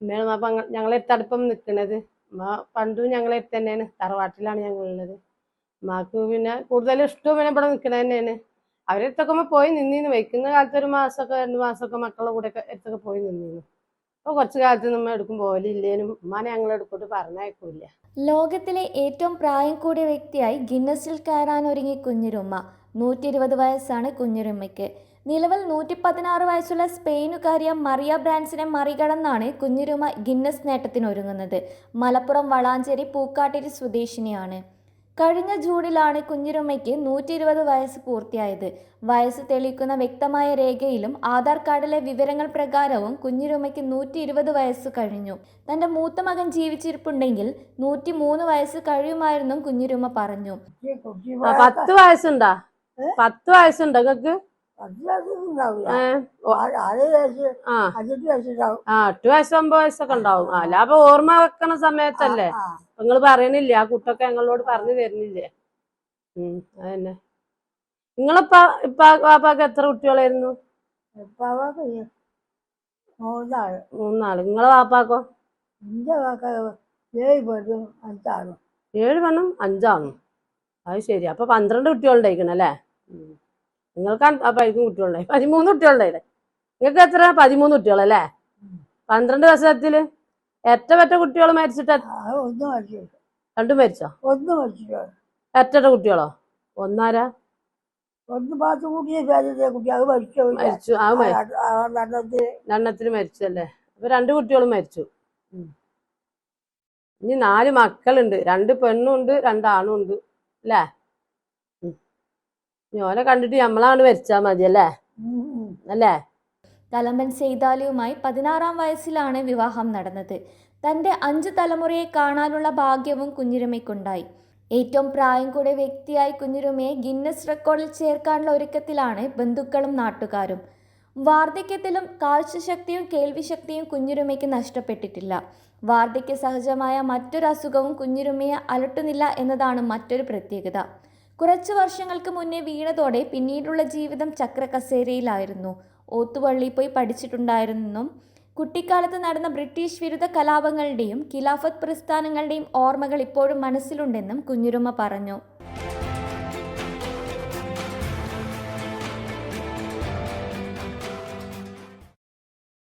ഉമ്മയും അപ്പൊ ഞങ്ങളെ അടുത്തടുപ്പം നിൽക്കണത്. ഉമ്മ പണ്ടും ഞങ്ങളെ അടുത്ത് തന്നെയാണ്, തറവാട്ടിലാണ് ഞങ്ങളുള്ളത്. ഉമ്മാക്ക് പിന്നെ കൂടുതൽ ഇഷ്ടവും പിന്നെ ഇവിടെ നിൽക്കണത് തന്നെയാണ്. അവരെടുത്തൊക്കെ പോയി നിന്നീന്ന്. വയ്ക്കുന്ന കാലത്ത് 1 മാസമൊക്കെ 2 മാസമൊക്കെ മക്കളുടെ കൂടെ അടുത്തൊക്കെ പോയി നിന്നീന്നു. അപ്പൊ കുറച്ചു കാലത്ത് നമ്മ എടുക്കും പോലില്ലേനും ഉമ്മാനെ ഞങ്ങൾ എടുക്കോട്ട് പറഞ്ഞയക്കൂല. ലോകത്തിലെ ഏറ്റവും പ്രായം കൂടിയ വ്യക്തിയായി ഗിന്നസിൽ കയറാനൊരുങ്ങി കുഞ്ഞിരുമ്മ. 120 വയസ്സാണ് കുഞ്ഞിരുമ്മയ്ക്ക്. നിലവിൽ 116 വയസ്സുള്ള സ്പെയിനുകാരിയ മറിയ ബ്രാൻസിനെ മറികടന്നാണ് കുഞ്ഞിരുമ്മ ഗിന്നസ് നേട്ടത്തിനൊരുങ്ങുന്നത്. മലപ്പുറം വളാഞ്ചേരി പൂക്കാട്ടിരി സ്വദേശിനിയാണ്. കഴിഞ്ഞ ജൂണിലാണ് കുഞ്ഞിരുമ്മയ്ക്ക് 120 വയസ്സ് പൂർത്തിയായത്. വയസ്സ് തെളിയിക്കുന്ന വ്യക്തമായ രേഖയിലും ആധാർ കാർഡിലെ വിവരങ്ങൾ പ്രകാരവും കുഞ്ഞിരുമ്മയ്ക്ക് 120 വയസ്സ് കഴിഞ്ഞു. തന്റെ മൂത്ത മകൻ ജീവിച്ചിരിപ്പുണ്ടെങ്കിൽ 103 വയസ്സ് കഴിയുമായിരുന്നും കുഞ്ഞിരുമ്മ പറഞ്ഞു. 10 വയസ്സുണ്ടാ? 10 വയസ്സുണ്ടോ നിങ്ങക്ക്? 8 വയസ്സ് 9 വയസ്സൊക്കെ ഉണ്ടാവും. അല്ല അപ്പൊ ഓർമ്മ വെക്കണ സമയത്തല്ലേ നിങ്ങൾ പറയണില്ലേ? ആ കുട്ടൊക്കെ ഞങ്ങളോട് പറഞ്ഞു തരുന്നില്ലേ? അതന്നെ. വാപ്പാക്ക് എത്ര കുട്ടികളായിരുന്നു? 3 നിങ്ങളെ വാപ്പാക്കോ? 7 പെണ്ണും 5 ആണും. അത് ശരി. അപ്പൊ 12 കുട്ടികളുണ്ടായിക്കണല്ലേ? നിങ്ങൾക്ക് അപ്പായിരിക്കും കുട്ടികളുണ്ടായി. 13 കുട്ടികളുണ്ടായില്ലേ? നിങ്ങൾക്ക് എത്ര? 13 കുട്ടികളല്ലേ? 12 വർഷത്തില് എത്ര പെറ്റ കുട്ടികൾ മരിച്ചിട്ട്? 2 മരിച്ചോ? എത്ര കുട്ടികളോ? ഒന്നാരാ മരിച്ചു? രണ്ടെണ്ണത്തിന് മരിച്ചല്ലേ? അപ്പൊ 2 കുട്ടികളും മരിച്ചു. ഇനി 4 മക്കളുണ്ട്. 2 പെണ്ണും ഉണ്ട്, 2 ആണും ഉണ്ട് അല്ലേ? ഓനെ കണ്ടിട്ട് നമ്മളാണ് മരിച്ചാ മതിയല്ലേ? അല്ലേ? തലമ്പൻ സെയ്താലിയുമായി 16-ാം വയസ്സിലാണ് വിവാഹം നടന്നത്. തന്റെ 5 തലമുറയെ കാണാനുള്ള ഭാഗ്യവും കുഞ്ഞിരുമ്മയ്ക്കുണ്ടായി. ഏറ്റവും പ്രായം കൂടിയ വ്യക്തിയായി കുഞ്ഞിരുമ്മയെ ഗിന്നസ് റെക്കോർഡിൽ ചേർക്കാനുള്ള ഒരുക്കത്തിലാണ് ബന്ധുക്കളും നാട്ടുകാരും. വാർദ്ധക്യത്തിലും കാഴ്ചശക്തിയും കേൾവിശക്തിയും കുഞ്ഞിരുമ്മയ്ക്ക് നഷ്ടപ്പെട്ടിട്ടില്ല. വാർദ്ധക്യ സഹജമായ മറ്റൊരു അസുഖവും കുഞ്ഞിരുമ്മയെ അലട്ടുന്നില്ല എന്നതാണ് മറ്റൊരു പ്രത്യേകത. കുറച്ചു വർഷങ്ങൾക്ക് മുന്നേ വീണതോടെ പിന്നീടുള്ള ജീവിതം ചക്രകസേരയിലായിരുന്നു. ഓത്തുപള്ളി പോയി പഠിച്ചിട്ടുണ്ടായിരുന്നെന്നും കുട്ടിക്കാലത്ത് നടന്ന ബ്രിട്ടീഷ് വിരുദ്ധ കലാപങ്ങളുടെയും ഖിലാഫത്ത് പ്രസ്ഥാനങ്ങളുടെയും ഓർമ്മകൾ ഇപ്പോഴും മനസ്സിലുണ്ടെന്നും കുഞ്ഞിരുമ്മ പറഞ്ഞു.